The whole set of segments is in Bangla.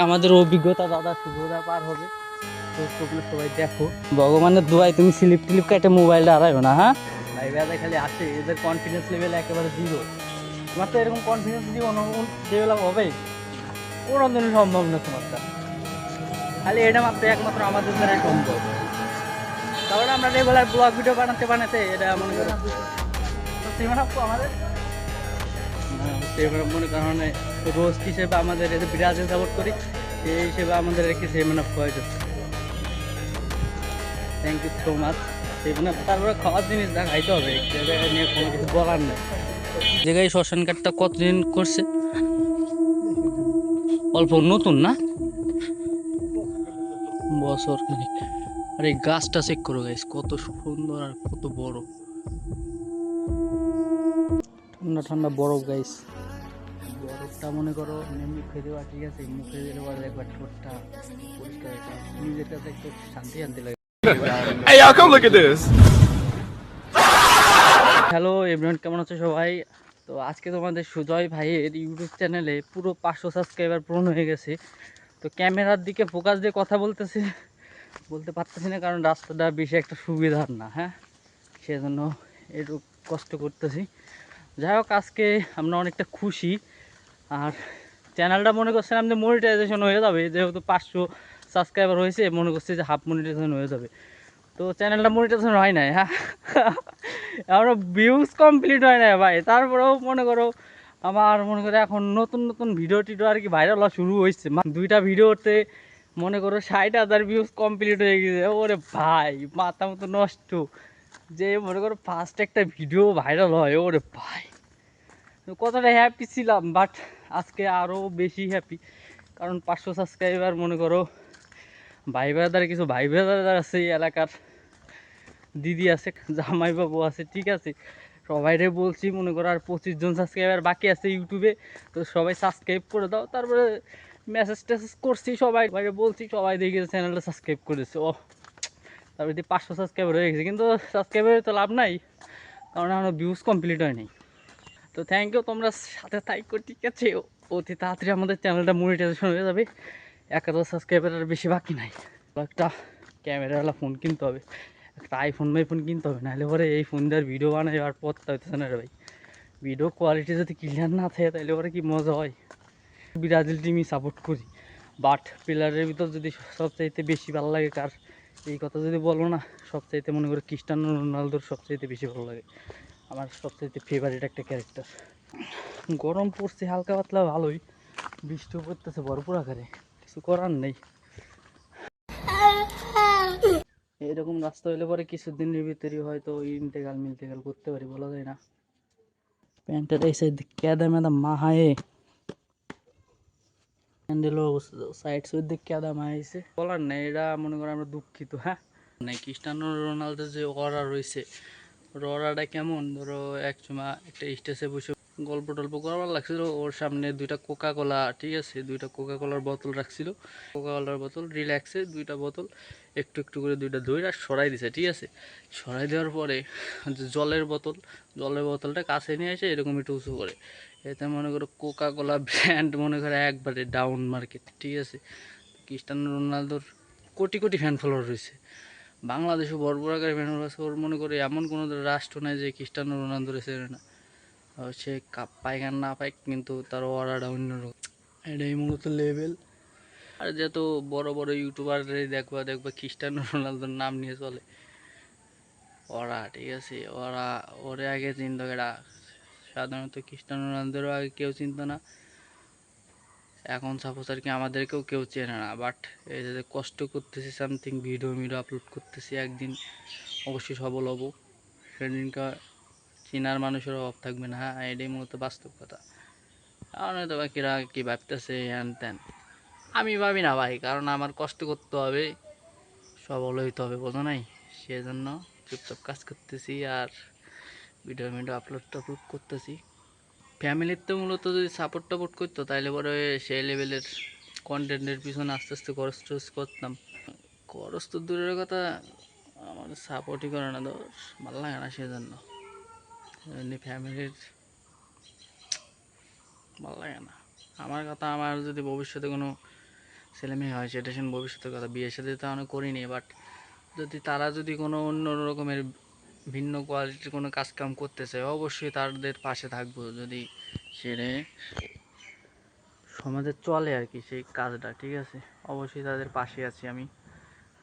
আমাদের অভিজ্ঞতা দাদা শুভদা পার হবে। তো তোমরা সবাই দেখো, ভগবানের দোয়ায় তুমি স্লিপ টিলিপ কেটে মোবাইলটা হারাইও না। হ্যাঁ ভাই বেদা খালি আসে, এদের কনফিডেন্স লেভেল একেবারে জিরো। তোমার তো এরকম কনফিডেন্স দিয়ে ডেভেলপ হবে কোনো দিন সম্ভব না তোমারটা। খালি এটা মাত্র একমাত্র আমাদের দ্বারাই সম্ভব। তাহলে আমরা রেগুলার ব্লগ ভিডিও বানাতে বানাতে এটা মনে করো আমাদের মনে কারণে রোস্ট হিসেবে আমাদের ব্রাজিল সাপোর্ট করি, সেই হিসেবে আমাদের একটি সেভেন আপ প্রয়োজন। Thank you so much. Seven up তারপরে খাওয়ার জিনিস যা খাইতে হবে, এটা নিয়ে কোনো কিছু বলার নেই। জায়গায় শ্মশান কাঠটা কতদিন করছে? অল্প নতুন না, বছর খানিক। আর এই গাছটা চেক করো গাইস, কত সুন্দর আর কত বড়। ঠান্ডা ঠান্ডা বরফ গাইস, বরফটা মনে করো মুখে দেওয়া, ঠিক আছে, মুখে দিলে পরে একবার ঠোঁটটা পরিষ্কার হয়ে যায়, নিজের কাছে একটু শান্তি শান্তি লাগে। Hey y'all, come look at this. Hello everyone, কেমন আছো সবাই? তো আজকে তোমাদের সুজয় ভাইয়ের ইউটিউব চ্যানেলে পুরো 500 সাবস্ক্রাইবার পূরণ হয়ে গেছে। তো ক্যামেরার দিকে ফোকাস দিয়ে কথা বলতে পারতেছি না, কারণ রাস্তাটা বেশি একটা সুবিধার না। হ্যাঁ, সেজন্য একটু কষ্ট করতেছি। যাই হোক, আজকে আমরা অনেকটা খুশি। আর চ্যানেলটা মনে করছিলাম যে মনিটাইজেশন হয়ে যাবে, যেহেতু 500 সাবস্ক্রাইবার হয়েছে, মনে করছি যে হাফ মনিটাইজেশন হয়ে যাবে। তো চ্যানেলটা মনিটাইজেশন হয় নাই। হ্যাঁ, আমরা ভিউজ কমপ্লিট হয় নাই ভাই। তারপরেও মনে করো আমার মনে করো এখন নতুন নতুন ভিডিও টিডিও আর কি ভাইরাল হওয়া শুরু হয়েছে। দুইটা ভিডিওতে মনে করো 60,000 ভিউজ কমপ্লিট হয়ে গেছে। ওরে ভাই মাথা মতো নষ্ট, যে মনে করো ফার্স্ট একটা ভিডিও ভাইরাল হয়, ওরে ভাই কতটা হ্যাপি ছিলাম। বাট আজকে আরও বেশি হ্যাপি, কারণ 500 সাবস্ক্রাইবার মনে করো ভাই ব্রাদার, কিছু ভাই ব্রাদার আছে এই এলাকার, দিদি আছে, জামাই বাবু আছে, ঠিক আছে, সবাইরে বলছি মনে করো আর 25 জন সাবস্ক্রাইবার বাকি আছে ইউটিউবে। তো সবাই সাবস্ক্রাইব করে দাও। তারপরে মেসেজ টেসেজ করছি, সবাই বাইরে বলছি, সবাই দেখে চ্যানেলটা সাবস্ক্রাইব করেছে। ও তারপরে 500 সাবস্ক্রাইবার হয়ে গেছে, কিন্তু সাবস্ক্রাইবারের তো লাভ নাই, কারণ আমার ভিউজ কমপ্লিট হয়নি। তো থ্যাংক ইউ, তোমরা সাথে থাকো, ঠিক আছে। অতি তাড়াতাড়ি আমাদের চ্যানেলটা মনিটাইজেশন হয়ে যাবে। 1000 সাবস্ক্রাইবার আর বেশি বাকি নাই। একটা ক্যামেরাওয়ালা ফোন কিনতে হবে, একটা আইফোন কিনতে হবে, নাহলে পরে এই ফোন দিয়ে ভিডিও বানাই আর পড়তে হইতেছে না রে ভাই। ভিডিও কোয়ালিটি যদি ক্লিয়ার না থাকে তাহলে পরে কি মজা হয়। ব্রাজিল টিমই সাপোর্ট করি, বাট প্লেয়ারের ভিতর যদি সবচাইতে বেশি ভালো লাগে কার, এই কথা যদি বলো না, সবচাইতে মনে করি ক্রিস্টিয়ানো রোনালদোর সবচাইতে বেশি ভালো লাগে। আমার সবচাইতে ফেভারিট একটা ক্যারেক্টার। গরম পড়ছে হালকা পাতলা ভালোই, বৃষ্টিও পড়তেছে ভরপুর আকারে, কিছু করার নেই। এরকম রাস্তা হইলে পরে কিছুদিনের ভিতরেই হয়তো মিলতেগাল করতে পারি, বলা যায় না। প্যান্টের এই সাইড কেদা মেদা মাহায়ে, প্যান্ডেলের অবস্থা সাইড সাইড দিকে কেদা মাহাইছে, বলার নেই। এটা মনে করো আমরা দুঃখিত। হ্যাঁ, নাই ক্রিস্টিয়ানো রোনালদো যে অরা রয়েছে, ওরাটা কেমন ধরো এক সময় একটা স্টেজে বসে গল্প টল্প করাবার লাগছিল, ওর সামনে দুইটা কোকা কোলা, ঠিক আছে, দুইটা কোকা কোলার বোতল রাখছিল, কোকা কোলার বোতল রিল্যাক্সে দুইটা বোতল একটু একটু করে দুইটা দই আর সরাই দিছে, ঠিক আছে। সরাই দেওয়ার পরে জলের বোতলটা কাছে নিয়ে এসে এরকম একটু উঁচু করে, এতে মনে করো কোকা কোলা ব্র্যান্ড মনে করো একবারে ডাউন মার্কেট, ঠিক আছে। ক্রিস্টিয়ানো রোনালদোর কোটি কোটি ফ্যান ফলোয়ার রয়েছে, বাংলাদেশও ভরপুর আকারে ফ্যান ফলোয়ার আছে। ওর মনে করি এমন কোনো রাষ্ট্র নাই যে ক্রিস্টিয়ানো রোনালদোর চেনে না। সে কাপ পায় আর না পায়, কিন্তু তার অর্ডারটা অন্যরকম, এটাই মূলত লেভেল। আর যেহেতু বড় বড় ইউটিউবাররাই দেখবা ক্রিস্টিয়ানো রোনালদোর নাম নিয়ে চলে, ওরা, ঠিক আছে, ওরে আগে চিনত এরা। সাধারণত ক্রিস্টিয়ানো রোনালদোরও আগে কেউ চিনত না, এখন সাপোজ আর কি আমাদেরকেও কেউ চেনে না। বাট এই যে কষ্ট করতেছি, সামথিং ভিডিও আপলোড করতেছি, একদিন অবশ্যই সফল হবো, সেদিনকার চেনার মানুষের অভাব থাকবে না। হ্যাঁ, এটাই মূলত বাস্তব কথা। কারণ হয়তো বাকিরা কি ভাবতেছে হ্যান ত্যান, আমি ভাবি না ভাই, কারণ আমার কষ্ট করতে হবে, সফল হইতে হবে, বোঝো নাই। সেজন্য চুপচাপ কাজ করতেছি আর ভিডিও আপলোড করতেছি। ফ্যামিলির তো মূলত যদি সাপোর্ট টাপোর্ট করতো তাহলে পরে সেই লেভেলের কন্টেন্টের পিছনে আস্তে আস্তে খরচ টরচ করতাম। খরচ তো দূরের কথা, আমার সাপোর্টই করে না, তো ভালো লাগে না, সেজন্য এমনি ফ্যামিলির ভালো লাগে না। আমার কথা, আমার যদি ভবিষ্যতে কোনো ছেলে মেয়ে হয় সেটা শুনে ভবিষ্যতের কথা, বিয়ের সাথে তো আমি করিনি, বাট যদি তারা যদি কোনো অন্য রকমের ভিন্ন কোয়ালিটির কোনো কাজকাম করতে চায় অবশ্যই তাদের পাশে থাকবো, যদি সেটা সমাজে চলে আর কি সেই কাজটা, ঠিক আছে। অবশ্যই তাদের পাশে আছি আমি।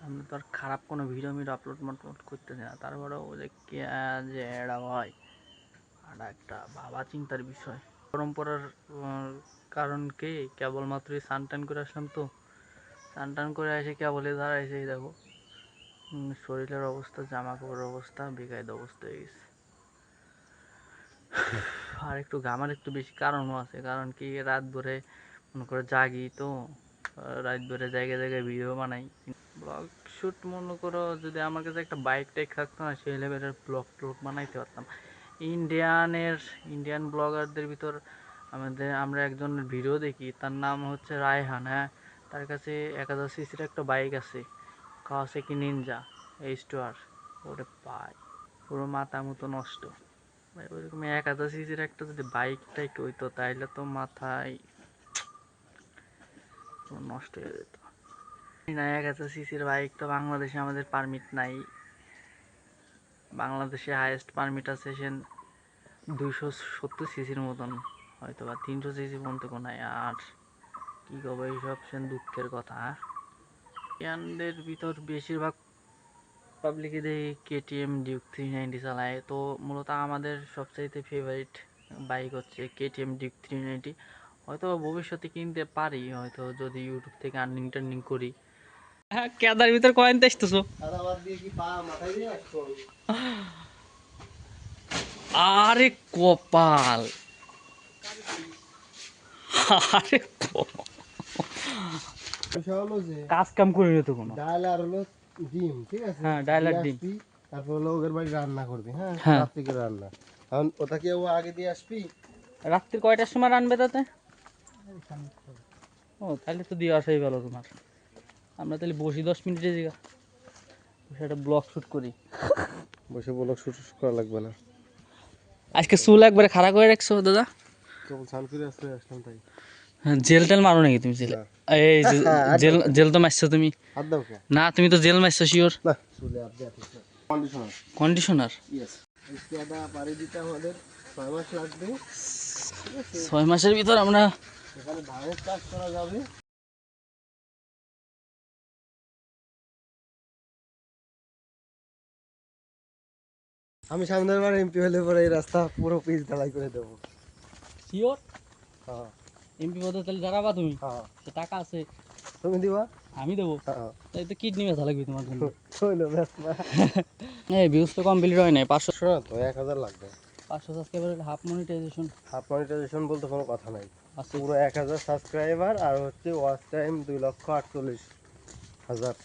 আমরা তো আর খারাপ কোনো ভিডিও আপলোড করতে চাই না, তারপরেও যে কে যে এরা হয় আর একটা ভাবা চিন্তার বিষয়। পরম্পরার কারণ কি, কেবলমাত্রই স্নান টান করে আসলাম, তো স্নান টান করে এসে কেবলই দাঁড়াইছে, এই দেখো শরীরের অবস্থা, জামা কাপড়ের অবস্থা বেকায়দা অবস্থা হয়ে গেছে। আর একটু ঘামার একটু বেশি কারণও আছে, কারণ কি রাত ভরে মনে করে জাগি তো, রাত ভরে জায়গায় জায়গায় ভিডিও বানাই, ব্লগ শ্যুট মনে করো যদি আমার কাছে একটা বাইক টাইক থাকতো না, সেই লেভেলের ব্লগ ট্লগ বানাইতে পারতাম। ইন্ডিয়ান ব্লগারদের ভিতর আমরা একজনের ভিডিও দেখি, তার নাম হচ্ছে রায়হান, হ্যাঁ। তার কাছে 1000 সিসির একটা বাইক আছে, কাওয়াসাকি নিনজা H2R। ওরে পাই পুরো মাথা মতো নষ্ট ভাই, ওইরকম 1000 সিসির একটা যদি বাইক টাইক হইতো তাইলে তো মাথায় পুরো নষ্ট হয়ে যেত না। 1000 সিসির বাইক তো বাংলাদেশে আমাদের পারমিট নাই। বাংলাদেশে হাইয়েস্ট পারমিট আছে সে 270 সিসির মতন, হয়তো বা 300 সিসি পর্যন্ত কোনো। আর কি করবো, এইসব সে দুঃখের কথা। ইয়ানদের ভিতর বেশিরভাগ পাবলিকে দেখি KTM ডিউক 390 চালায়, তো মূলত আমাদের সবচাইতে ফেভারিট বাইক হচ্ছে KTM ডিউক 390। হয়তো ভবিষ্যতে কিনতে পারি, হয়তো যদি ইউটিউব থেকে আর্নিং টার্নিং করি। হ্যাঁ, কেদার ভিতর কয়েন আসতেছো? আরে কপাল, আরে কাজ কাম করি না তো কোনো। ডাল আর হলো ডিম, ঠিক আছে? হ্যাঁ, ডাল আর ডিম। আসবি, তারপর হলো ওদের বাড়ি রান্না করবি, হ্যাঁ, হ্যাঁ। রাত্রিকে রান্না। এখন ওটাকে ও আগে দিয়ে আসবি। রাত্রি কয়টার সময় রানবে তাতে? ও তাহলে তো দিয়ে আসাই ভালো তোমার। আমরা তাহলে বসি 10 মিনিটের জায়গা, বসে একটা ব্লগ শ্যুট করি। বসে বলো, শুট করা লাগবে না। আজকে চুল একবারে খাড়া করে রাখছো দাদা? কেবল স্নান করে আসলে আসলাম তাই। হ্যাঁ, জেল টেল মারো নাকি তুমি জেলে? না। এই জেল জেল তো মারছো তুমি? হাত দাও কে? না, তুমি তো জেল মারছো শিওর। না, চুলে হাত দেয়া ঠিক না। কন্ডিশনার। কন্ডিশনার? ইয়েস। ইস্তিয়াদা পাড়ি দিতে আমাদের 6 মাস লাগবে। 6 মাসের ভিতর আমরা এখানে ধানের চাষ করা যাবে। আমি সামনের বার এমপি হলে পরে এই রাস্তা পুরো পিচ ঢালাই করে দেবো। শিওর হ্যাঁ এমপি পদে তাহলে দাঁড়াবা তুমি? হ্যাঁ। সে টাকা আছে, তুমি দিবা? আমি দেবো। হ্যাঁ। তাই তো কিডনি ব্যথা লাগবে তোমার জন্য। হইলো ব্যাস না। এই ভিউজ তো কমপ্লিট হয় নাই, 500 শোনা তো 1000 লাগবে। Subscriber half monetization half monetization বলতে কোনো কথা নাই, আছে। পুরো 1000 সাবস্ক্রাইবার আর হচ্ছে ওয়াচ টাইম 2,48,000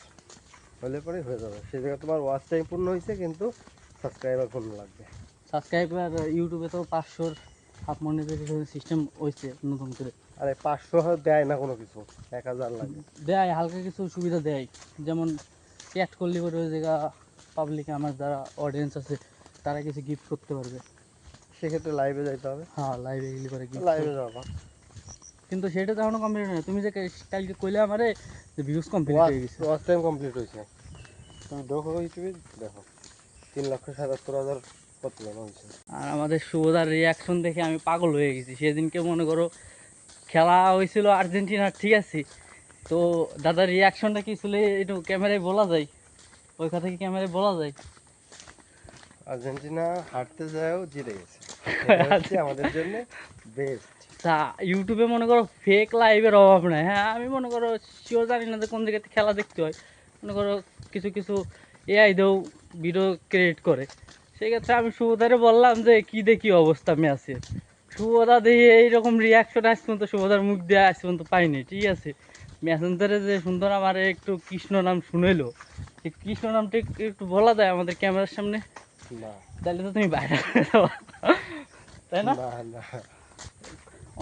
হলে পরে হয়ে যাবে। সেই জায়গায় তোমার ওয়াচ টাইম পূর্ণ হয়েছে, কিন্তু সাবস্ক্রাইবার পূর্ণ লাগবে। সাবস্ক্রাইবার ইউটিউবে তো 500 হাফ মনিটাইজেশন সিস্টেম হয়েছে নতুন করে। আরে 500 দেয় না কোনো কিছু, 1000 লাগে। দেয় হালকা কিছু সুবিধা দেয়, যেমন ক্যাট করলে পরে ওই জায়গা পাবলিকে আমার যারা অডিয়েন্স আছে তারা কিছু গিফট করতে পারবে। সেক্ষেত্রে লাইভে যাইতে হবে। হ্যাঁ, লাইভে গেলে পরে গিফট। লাইভে যাবা, কিন্তু সেটা তো এখনো কমপ্লিট হয় না। তুমি যে কালকে কইলে আমারে যে ভিউজ কমপ্লিট হয়ে গেছে। ওয়াচ টাইম কমপ্লিট হয়েছে। তুমি দেখো ইউটিউবে, দেখো 3,77,000 কত জন হয়েছে। আর আমাদের শুভদার রিয়াকশন দেখে আমি পাগল হয়ে গেছি সেদিনকে। মনে করো খেলা হয়েছিল আর্জেন্টিনার, ঠিক আছে, তো দাদার রিয়াকশনটা কি ছিল একটু ক্যামেরায় বলা যায়? ওই কথা কি ক্যামেরায় বলা যায়? আর্জেন্টিনা হারতে যায়ও জিতে গেছে, এটা হচ্ছে আমাদের জন্য বেস্ট। তা ইউটিউবে মনে করো ফেক লাইভের অভাব নাই, হ্যাঁ। আমি মনে করো শিওর জানি না যে কোন জায়গাতে খেলা দেখতে হয়। মনে করো কিছু কিছু এআই দিয়েও ভিডিও ক্রিয়েট করে। সেক্ষেত্রে আমি শুভদারে বললাম যে কী দেখি অবস্থা ম্যাচের, শুভদা দিয়ে এইরকম রিয়াকশন আজ পর্যন্ত শুভদার মুখ দিয়ে আজ পর্যন্ত পাইনি, ঠিক আছে। ম্যাসেঞ্জারে যে সুন্দর আমার একটু কৃষ্ণ নাম শুনেলো, সেই কৃষ্ণ নামটা একটু বলা যায় আমাদের ক্যামেরার সামনে? না তাহলে তো তুমি বাইরে করে দেওয়া, তাই না? না না,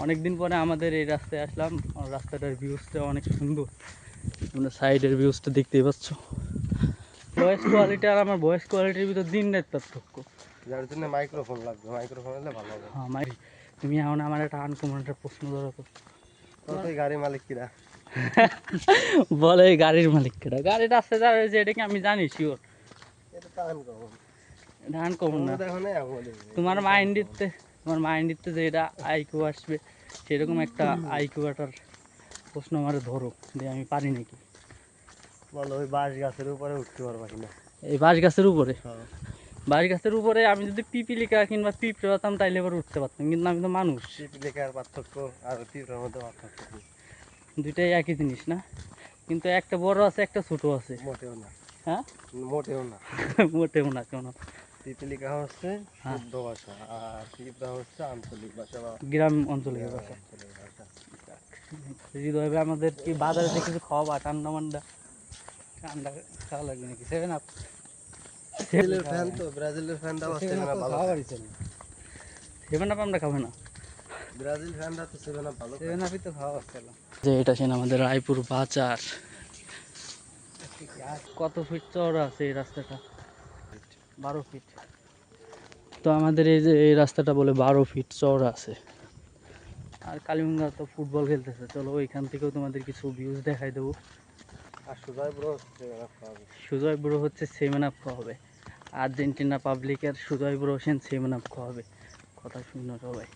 অনেকদিন পরে আমাদের এই রাস্তায় আসলাম, আর রাস্তাটার ভিউজটা অনেক সুন্দর। তোমরা সাইডের ভিউজটা দেখতেই পাচ্ছ। ভয়েস কোয়ালিটি আর আমার ভয়েস কোয়ালিটির ভিতর দিন রাত পার্থক্য। যার জন্য মাইক্রোফোন লাগবে, মাইক্রোফোন হলে ভালো হবে। হ্যাঁ তুমি এখন আমার একটা আনকমন একটা প্রশ্ন ধরো তো। তো গাড়ি মালিক কিরা? বলে এই গাড়ির মালিক কেটা, গাড়ির রাস্তায় যারা হয়েছে এটা কি আমি জানি শিওর। এটা টান কম ধান কম না, দেখো না আমাদের তোমার মাইন্ডিতে যে এটা আইকিউ আসবে সেরকম একটা আইকিউটার প্রশ্ন আমার ধরো যে আমি পারি নাকি। বলো ওই বাঁশ গাছের উপরে উঠতে পারবা কিনা। এই বাঁশ গাছের উপরে, হ্যাঁ বাঁশ গাছের উপরে আমি যদি পিপিলিকা কিংবা পিঁপড়ে হতাম তাইলে এবার উঠতে পারতাম, কিন্তু আমি তো মানুষ। পিপিলিকার পার্থক্য আর তীব্রের মধ্যে পার্থক্য কি? দুইটাই একই জিনিস না, কিন্তু একটা বড় আছে একটা ছোট আছে। মোটেও না, হ্যাঁ মোটেও না। মোটেও না কেন? পিপিলিকা হচ্ছে হ্যাঁ। শুদ্ধ ভাষা আর পিঁপড়া হচ্ছে আঞ্চলিক ভাষা বা গ্রাম অঞ্চলের ভাষা। আঞ্চলিক ভাষা। হৃদয় ভাই আমাদের কি বাজারে থেকে কিছু খাওয়া ঠান্ডা মান্ডা, ঠান্ডা খাওয়া লাগবে নাকি? 7 আপ ব্রাজিলের ফ্যান তো, ব্রাজিলের ফ্যানটা হচ্ছে না ভালো। 7 আপ আমরা খাবো না, ব্রাজিল ফ্যানটা তো সেভেন আপ ভালো। যে এটা ছিল আমাদের রায়পুর বাজার। কত ফিট চওড়া আছে এই রাস্তাটা? 12 ফিট। তো আমাদের এই যে এই রাস্তাটা বলে 12 ফিট চওড়া আছে। আর কালিমুঙ্গা তো ফুটবল খেলতেছে, চলো ওইখান থেকেও তোমাদের কিছু ভিউজ দেখাই দেবো। আর সুজয় ব্রো সেভেন আপ খাওয়াবে। সুজয় ব্রো হচ্ছে 7 আপ খাওয়াবে, আর্জেন্টিনা পাবলিকের সুজয় ব্রো হোসেন 7 আপ খাওয়াবে। কথা শুনো সবাই,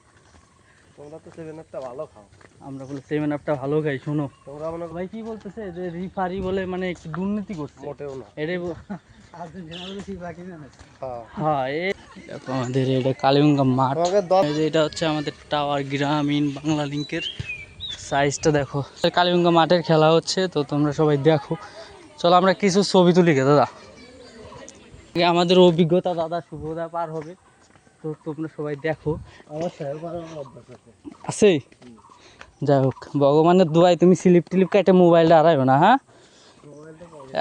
তোমরা তো সেভেন আপটা ভালো খাও। আমরা বলে 7 আপটা ভালো খাই। শোনো তোমরা মনে ভাই কি বলতেছে যে রিফারি বলে মানে একটু দুর্নীতি করছে। মোটেও না। এটাই হ্যাঁ হ্যাঁ, এই দেখো আমাদের এটা কালিমুঙ্গা মাঠ। তোমাকে 10 এই যে এটা হচ্ছে আমাদের টাওয়ার গ্রামীণ বাংলা লিংকের সাইজটা দেখো। কালিমুঙ্গা মাঠের খেলা হচ্ছে, তো তোমরা সবাই দেখো। চলো আমরা কিছু ছবি তুলি গে দাদা। আমাদের অভিজ্ঞতা দাদা শুভদা পার হবে, তো তোমরা সবাই দেখো। আমার সাহেব অভ্যাস আছে। আছে, যাই হোক ভগবানের দোয়ায় তুমি স্লিপ টিলিপ কেটে মোবাইলটা হারাইও না। হ্যাঁ,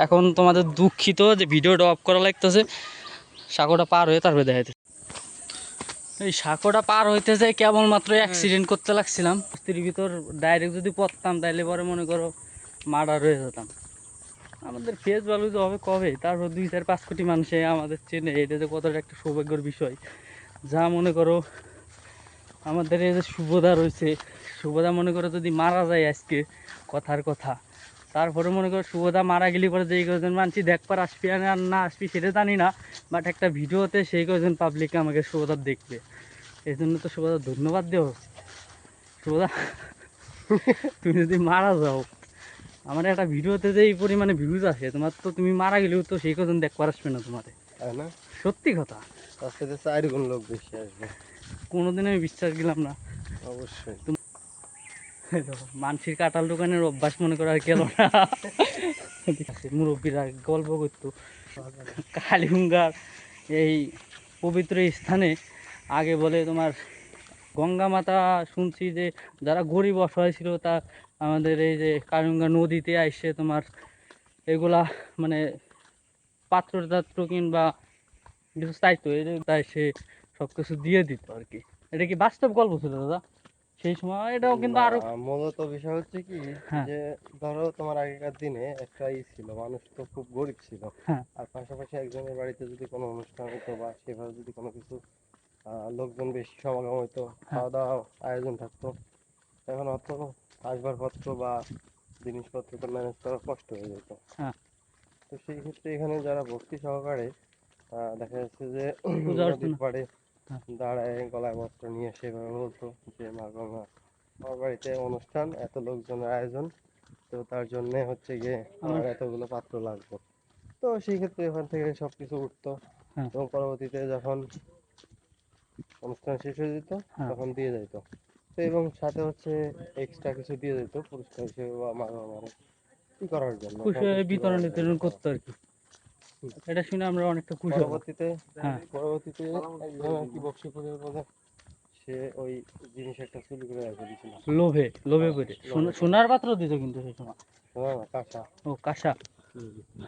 এখন তোমাদের দুঃখিত যে ভিডিওটা অফ করা লাগতেছে। সাঁকোটা পার হয়ে তারপরে দেখাইতে, এই সাঁকোটা পার হইতে যাই কেবলমাত্র অ্যাক্সিডেন্ট করতে লাগছিলাম। স্ত্রীর ভিতর ডাইরেক্ট যদি পড়তাম তাইলে পরে মনে করো মার্ডার হয়ে যেতাম। আমাদের ফেস ভ্যালু তো হবে কবে, তারপর 2-4-5 কোটি মানুষে আমাদের চেনে, এটা যে কতটা একটা সৌভাগ্যের বিষয়। যা মনে করো আমাদের এই যে শুভদা রয়েছে, শুভদা মনে করো যদি মারা যায় আজকে, কথার কথা, তারপরে মনে করো শুভদা মারা গেলে পরে যেই কজন মানছি দেখবার আসবি আর না আসবি সেটা জানি না, বাট একটা ভিডিওতে সেই কজন পাবলিকে আমাকে শুভদা দেখবে। এই জন্য তো শুভদা ধন্যবাদ দেওয়া উচিত। শুভদা তুমি যদি মারা যাও, আমার একটা ভিডিওতে যে এই পরিমাণে ভিউজ আসে, তোমার তো তুমি মারা গেলেও তো সেই কজন দেখবার আসবে না তোমারে। তাই না? সত্যি কথা, তার সাথে 4 গুণ লোক বেশি আসবে। কোনোদিন আমি বিশ্বাস গেলাম না। অবশ্যই। মানসির কাঁঠাল দোকানের অভ্যাস মনে করার গেল না। মুরব্বীরা গল্প করতো কালিমুঙ্গার এই পবিত্র স্থানে আগে বলে তোমার গঙ্গা মাতা, শুনছি যে যারা গরিব অসহায় ছিল তা আমাদের এই যে কালিমুঙ্গা নদীতে আইসে তোমার এগুলা মানে পাত্র টাত্র কিংবা কিছু চাইতো, তাই সে সব কিছু দিয়ে দিত আর কি। এটা কি বাস্তব গল্প ছিল দাদা সেই সময়? এটাও কিন্তু আরো মূলত বিষয় হচ্ছে কি, হ্যাঁ। যে ধরো তোমার আগেকার দিনে একটা ছিল, মানুষ তো খুব গরিব ছিল। হ্যাঁ। আর পাশাপাশি একজনের বাড়িতে যদি কোনো অনুষ্ঠান হতো বা সেভাবে যদি কোনো কিছু লোকজন বেশি সমাগম হতো, খাওয়া দাওয়া আয়োজন থাকতো, এখন অত আসবাবপত্র বা জিনিসপত্র তো ম্যানেজ করা কষ্ট হয়ে যেত। হ্যাঁ। তো সেই ক্ষেত্রে এখানে যারা ভক্তি সহকারে দেখা যাচ্ছে যে পূজা নদীর অর্চনা। পাড়ে হ্যাঁ। দাঁড়ায় গলায় বস্ত্র নিয়ে সেভাবে বলতো যে মা গঙ্গা, আমার বাড়িতে অনুষ্ঠান, এত লোকজনের আয়োজন, তো তার জন্যে হচ্ছে গিয়ে আমার এতগুলো পাত্র লাগবে। তো সেই ক্ষেত্রে ওখান থেকে সবকিছু উঠতো হ্যাঁ। এবং পরবর্তীতে যখন অনুষ্ঠান শেষ হয়ে যেত হ্যাঁ। তখন দিয়ে যাইতো। তো এবং সাথে হচ্ছে এক্সট্রা কিছু দিয়ে যেত পুরস্কার হিসেবে বা মা গঙ্গার কি করার জন্য, খুশি হয়ে সন্তুষ্টি বিতরণ করার বিতরণ জন্য। করতো আর কি। এটা শুনে আমরা অনেকটা খুশি হলাম। পরবর্তীতে হ্যাঁ। পরবর্তীতে একজন আর কি বক্সিপুরের মধ্যে সে ওই জিনিস একটা চুরি করে রেখে দিয়েছিল। লোভে লোভে পড়ে সোনার পাত্র দিত কিন্তু সেই সময়। শোনা না, কাঁসা। ও কাঁসা।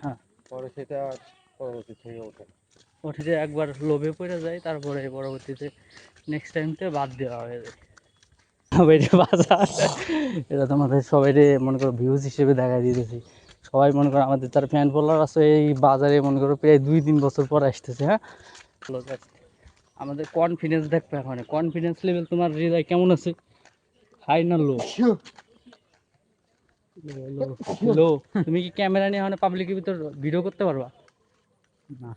হ্যাঁ। পরে সেটা আর পরবর্তী থেকে ওঠে না। ওঠে যে একবার লোভে পড়ে যায়, তারপরে পরবর্তীতে নেক্সট টাইমতে বাদ দেওয়া হয়ে যায়। বাজার এটা তোমাদের সবাই মনে করো ভিউজ হিসেবে দেখা দিতেছি। সবাই মনে করো আমাদের তার ফ্যান ফলোয়ার আছে এই বাজারে, মনে করো প্রায় 2-3 বছর পর আসতেছে। হ্যাঁ, আমাদের কনফিডেন্স দেখবে এখন, কনফিডেন্স লেভেল তোমার হৃদয় কেমন আছে, হাই না লো? হ্যালো, তুমি কি ক্যামেরা নিয়ে মানে পাবলিকের ভিতর ভিডিও করতে পারবা? না,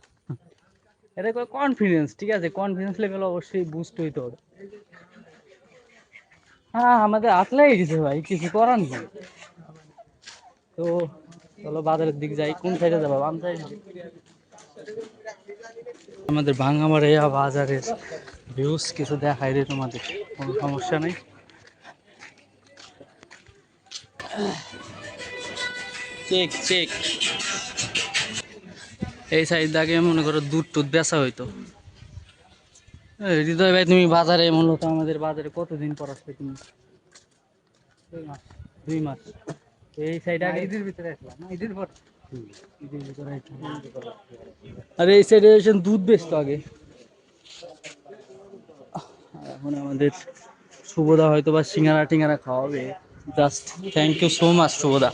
এটা কনফিডেন্স, ঠিক আছে, কনফিডেন্স লেভেল অবশ্যই বুস্ট হইতে হবে। হ্যাঁ, আমাদের আসলেই গেছে ভাই, কিছু করার নেই। তো চলো বাজারের দিক যাই। কোন সাইডে যাবো, বাম সাইডে? আমাদের ভাঙ্গামারিয়া বাজারের ভিউজ কিছু দেখাই রে তোমাদের, কোনো সমস্যা নেই। চেক চেক, এই সাইড আগে মনে করো দুধ টুধ বেচা হইতো। হৃদয় ভাই, তুমি বাজারে মূলত আমাদের বাজারে কতদিন পর আসবে তুমি? 2 মাস। 2 মাস। এই সাইড আগে ঈদের ভিতরে আসলাম না, ঈদের পর। ঈদের ভিতরে আসলাম। আরে এই সাইডে এসে দুধ বেচতো আগে। এখন আমাদের শুভদা হয়তো বা সিঙ্গারা টিঙ্গারা খাওয়াবে। Just thank you so much শুভদা।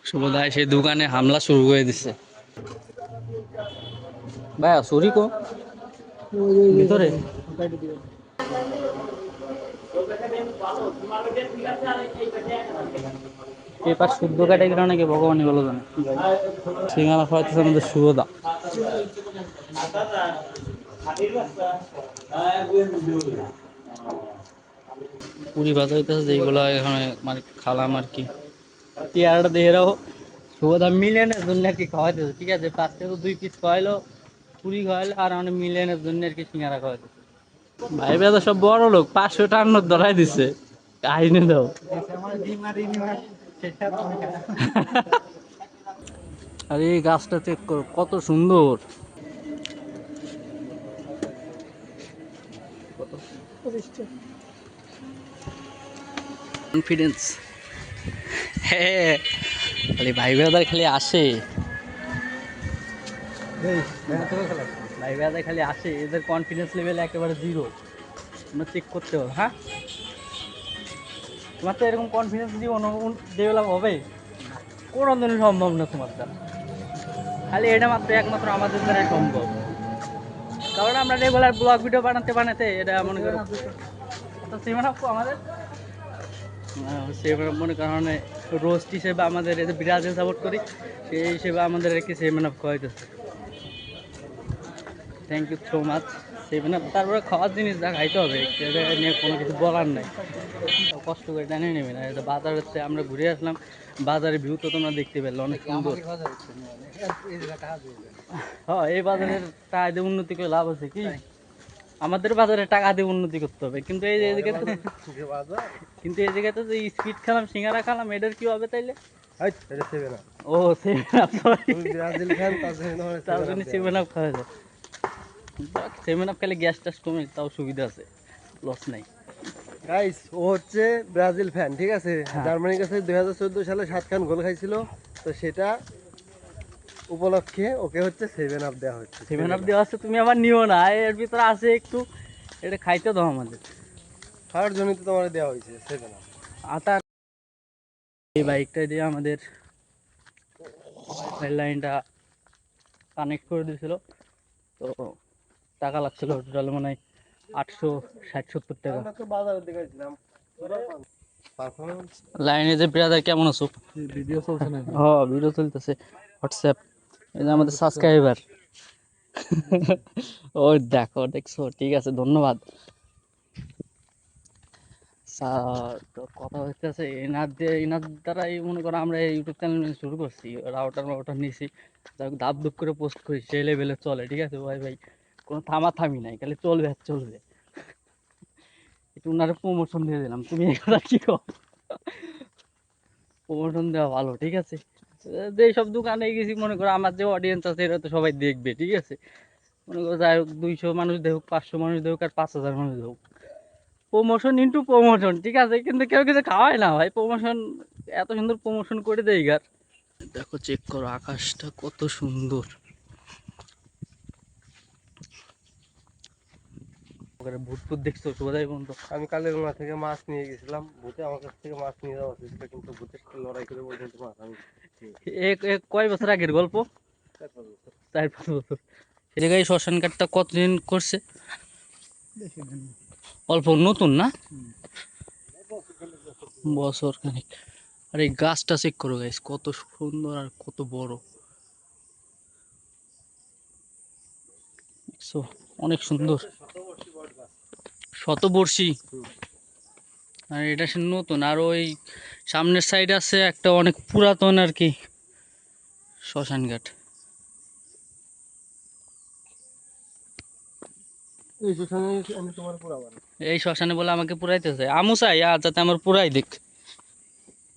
শুভদা সেই দোকানে হামলা শুরু করে দিচ্ছে। ভাইয়া সরি কো ভিতরে। পেপার শুদ্ধ কাটে গেলে নাকি ভগবানই বলো জানে। সিঙ্গারা খাওয়াইতেছে আমাদের শুভদা। পুরি ভাজা হইতেছে যেগুলো এখানে মানে খালাম আর কি। চেয়ারটা দিয়ে রাখো, শুভদা মিলেনের জন্য আর কি খাওয়াইতেছে, ঠিক আছে। ফার্স্টে তো 2 পিস খাওয়াইলো, পুরি খাওয়াইলো, আর মানে মিলেনের জন্য আর কি সিঙ্গারা খাওয়াইতেছে। ভাই বেদা সব বড় লোক, 500 টাকা নোট ধরাই দিছে। কাহিনী দাও। আরে এই গাছটা চেক করো কত সুন্দর। কনফিডেন্স। হ্যাঁ, খালি ভাই বেদার খালি আসে, ভাই বেদা খালি আসে, এদের কনফিডেন্স লেভেল একেবারে জিরো। তোমরা চেক করতে হবে। হ্যাঁ, তোমার তো এরকম কনফিডেন্স জীবন ডেভেলপ হবে কোনো দিনই সম্ভব না তোমার দ্বারা। খালি এটা মাত্র একমাত্র আমাদের দ্বারাই সম্ভব, কারণ আমরা রেগুলার ব্লগ ভিডিও বানাতে বানাতে এটা মনে করো সেভেন আপ আমাদের সেভেন আপ মনে কারণে রোস্ট হিসেবে আমাদের এতে ব্রাজিল সাপোর্ট করি, সেই হিসেবে আমাদের আর কি সেভেন আপ খাওয়াইতেছে। Thank you so much seven up. তারপরে খাওয়ার জিনিস যা খাইতে হবে, এটা নিয়ে কোনো কিছু বলার নাই, কষ্ট করে জানিয়ে নেবে না। এটা বাজার হচ্ছে, আমরা ঘুরে আসলাম, বাজারের ভিউ তো তোমরা দেখতে পেলে অনেক সুন্দর। হ্যাঁ, এই বাজারের টাকা দিয়ে উন্নতি করে লাভ আছে কি? আমাদের বাজারে টাকা দিয়ে উন্নতি করতে হবে, কিন্তু এই যে এদিকে তো কিন্তু এই জায়গায় তো যে স্পিড খেলাম, সিঙ্গারা খেলাম, এটার কি হবে তাইলে? ও সেভেন আপ, তার জন্য সেভেন আপ খাওয়া যায়। সেভেন আপ খেলে গ্যাস ট্যাস কমে, তাও সুবিধা আছে, লস নাই। গাইস, ও হচ্ছে ব্রাজিল ফ্যান, ঠিক আছে। হ্যাঁ। জার্মানির কাছে 2014 সালে 7 খান গোল খাইছিল, তো সেটা উপলক্ষে ওকে হচ্ছে 7 আপ দেওয়া হচ্ছে। সেভেন আপ দেওয়া আছে, তুমি আবার নিও না, এর ভিতরে আছে একটু, এটা খাইতে দাও আমাদের। খাওয়ার জন্য তো তোমার দেওয়া হয়েছে 7 আপ। আটা এই বাইকটা দিয়ে আমাদের ওয়াইফাই লাইনটা কানেক্ট করে দিয়েছিল, তো টাকা লাগছিল টোটাল মনে হয় 860-70 টাকা। আমরা তো বাজারে দেখাইছিলাম পারফরম্যান্স। লাইনে যে ব্রাদার কেমন আছো? ভিডিও চলছে না? হ্যাঁ, ভিডিও চলতেছে হোয়াটসঅ্যাপ। এই যে আমাদের সাবস্ক্রাইবার। ওই দেখো, দেখছো, ঠিক আছে, ধন্যবাদ। তো কথা হচ্ছে এনার দ্বারাই মনে করো আমরা এই ইউটিউব চ্যানেল শুরু করছি, রাউটার নিয়েছি, ধাপ ধুপ করে পোস্ট করি, সেই লেভেলে চলে, ঠিক আছে ভাই ভাই, কোনো থামি নাই, খালি চলবে আর চলবে। একটু ওনারে প্রমোশন দিয়ে দিলাম, তুমি এগুলা কি কো? প্রমোশন দেওয়া ভালো, ঠিক আছে। যে সব দোকানে গেছি, মনে করো আমার যে অডিয়েন্স আছে এরা তো সবাই দেখবে, ঠিক আছে। মনে করো যাই হোক, 200 মানুষ দেখুক, 500 মানুষ দেখুক, আর 5000 মানুষ দেখুক, প্রমোশন ইন্টু প্রমোশন, ঠিক আছে। কিন্তু কেউ কিছু খাওয়ায় না ভাই, প্রমোশন এত সুন্দর প্রমোশন করে দেয় গার। দেখো, চেক করো আকাশটা কত সুন্দর। ভূত ফুট দেখছো শুভদাই বন্ধু? আমি কালেরুমা থেকে মাছ নিয়ে গেছিলাম, ভূতে আমার কাছ থেকে মাছ নিয়ে যাওয়া হয়েছিল, কিন্তু ভূতের সাথে লড়াই করে পর্যন্ত মাছ আমি কয় বছর আগের গল্প? 4-5 বছর। সে জায়গায় শ্মশান কাঠটা কতদিন করছে? অল্প নতুন না? বছর খানিক। আর এই গাছটা চেক করো গাইস, কত সুন্দর আর কত বড়। দেখছো? অনেক সুন্দর, শতবর্ষী। আর এটা সে নতুন, আর ওই সামনের সাইড আছে একটা অনেক পুরাতন আর কি শ্মশান ঘাট। এই শ্মশানে আমি তোমার পুরাবার এই শ্মশানে বলে আমাকে পুরাইতেছে, আমু চাই আর যাতে আমার পুরাই দিক,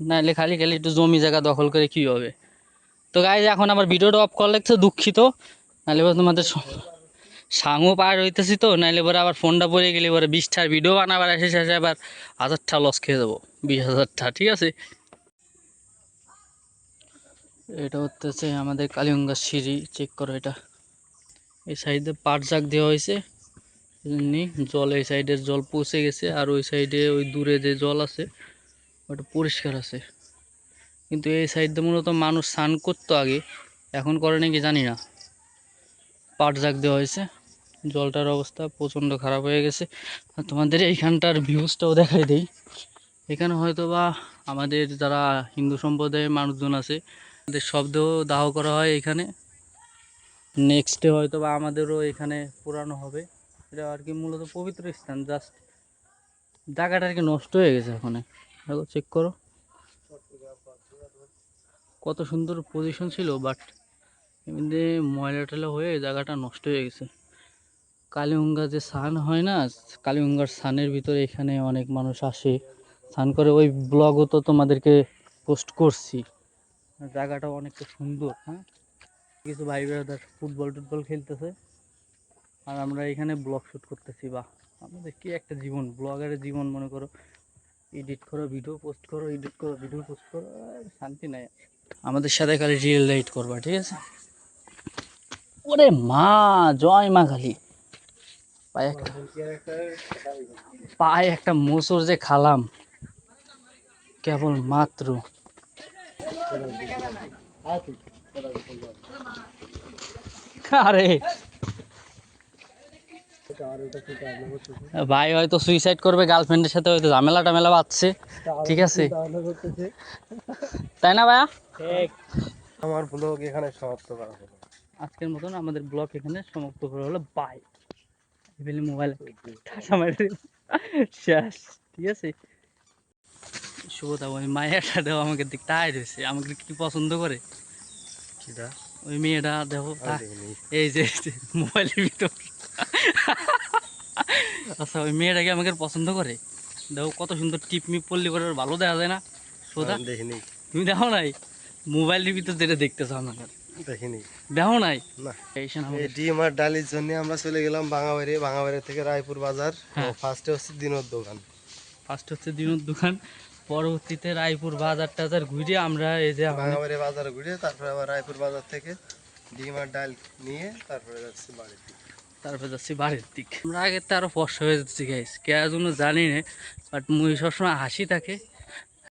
নাহলে খালি খালি একটু জমি জায়গা দখল করে কি হবে। তো গাইজ এখন আমার ভিডিওটা অফ করা লাগছে, দুঃখিত। নাহলে এবার তোমাদের সাঙও পার হইতেছি, তো নাহলে পরে আবার ফোনটা পড়ে গেলে পরে 20টার ভিডিও বানাবার এসে শেষে আবার 1000টা লস খেয়ে যাবো, 20,000টা। ঠিক আছে, এটা হচ্ছে আমাদের কালিগঙ্গার সিঁড়ি, চেক করো এটা। এই সাইডে পাট জাগ দেওয়া হয়েছে, এমনি জল এই সাইডের জল পৌঁছে গেছে, আর ওই সাইডে ওই দূরে যে জল আছে ওটা পরিষ্কার আছে। কিন্তু এই সাইডে মূলত মানুষ স্নান করতো আগে, এখন করে নাকি জানি না। পাট জাগ দেওয়া হয়েছে, জলটার অবস্থা প্রচণ্ড খারাপ হয়ে গেছে। আর তোমাদের এইখানটার ভিউজটাও দেখাই দেই। এখানে হয়তো বা আমাদের যারা হিন্দু সম্প্রদায়ের মানুষজন আছে তাদের শবদেহ দাহ করা হয় এখানে। নেক্সটে হয়তো বা আমাদেরও এখানে পুরানো হবে। এটা আর কি মূলত পবিত্র স্থান, জাস্ট জায়গাটা আর কি নষ্ট হয়ে গেছে ওখানে। দেখো, চেক করো কত সুন্দর পজিশন ছিল, বাট এমনি ময়লা টয়লা হয়ে জায়গাটা নষ্ট হয়ে গেছে। কালীগঙ্গা যে স্নান হয় না, কালীগঙ্গার স্নানের ভিতরে এখানে অনেক মানুষ আসে, স্নান করে। ওই ব্লগও তো তোমাদেরকে পোস্ট করছি। জায়গাটাও অনেকটা সুন্দর। হ্যাঁ, কিছু ভাই ব্রাদার ফুটবল টুটবল খেলতেছে, আর আমরা এখানে ব্লগ শ্যুট করতেছি। বা আমাদের কি একটা জীবন, ব্লগারের জীবন মনে করো। এডিট করো, ভিডিও পোস্ট করো, এডিট করো, ভিডিও পোস্ট করো, আর শান্তি নাই। আমাদের সাথে খালি রিয়েল লাইট করবা, ঠিক আছে? ওরে মা, জয় মা কালী। পায়ে একটা মোচড় যে খালাম কেবল মাত্র। আরে ভাই হয়তো সুইসাইড করবে, গার্লফ্রেন্ডের সাথে হয়তো ঝামেলা টামেলা বাঁধছে, ঠিক আছে? তাই না ভাইয়া? আমার ব্লগ এখানে সমাপ্ত করা হলো। আজকের মতন আমাদের ব্লগ এখানে সমাপ্ত করা হলো। বাই। মোবাইল শেষ, ঠিক আছে? শুভতা, ওই মায়েরটা দেখো আমাকে দিক তাই রয়েছে, আমাকে কি পছন্দ করে। কিটা ওই মেয়েটা দেখো আমি দেখিনি। এই যে মোবাইলের ভিতর। আচ্ছা, ওই মেয়েটাকে আমাকে পছন্দ করে। দেখো কত সুন্দর টিপ মিপ পড়লি করে, ওর ভালো দেখা যায় না? সোদা, আমি দেখিনি। তুমি দেখো নাই মোবাইলের ভিতর যেটা দেখতেছো আমাকে? দেখিনি দেখো নাই? না। এই শোন এই আমাকে। ডিম আর ডালির জন্য আমরা চলে গেলাম ভাঙাবাড়ি। ভাঙাবাড়ি থেকে রায়পুর বাজার। হ্যাঁ। ফার্স্টে হচ্ছে দিনোর দোকান। ফার্স্ট হচ্ছে দিনুর দোকান, পরবর্তীতে রায়পুর বাজার টাজার ঘুরে আমরা এই যে ভাঙাবাড়ি বাজার ঘুরে তারপরে আবার রায়পুর বাজার থেকে ডিম আর ডাল নিয়ে তারপরে যাচ্ছি বাড়িতে। তারপর যাচ্ছি বাড়ির দিক। আমরা আগে তো আরো ফর্সা হয়ে যাচ্ছি গাইস, কে জন্য জানি না, বাট মুই সবসময় হাসি থাকে।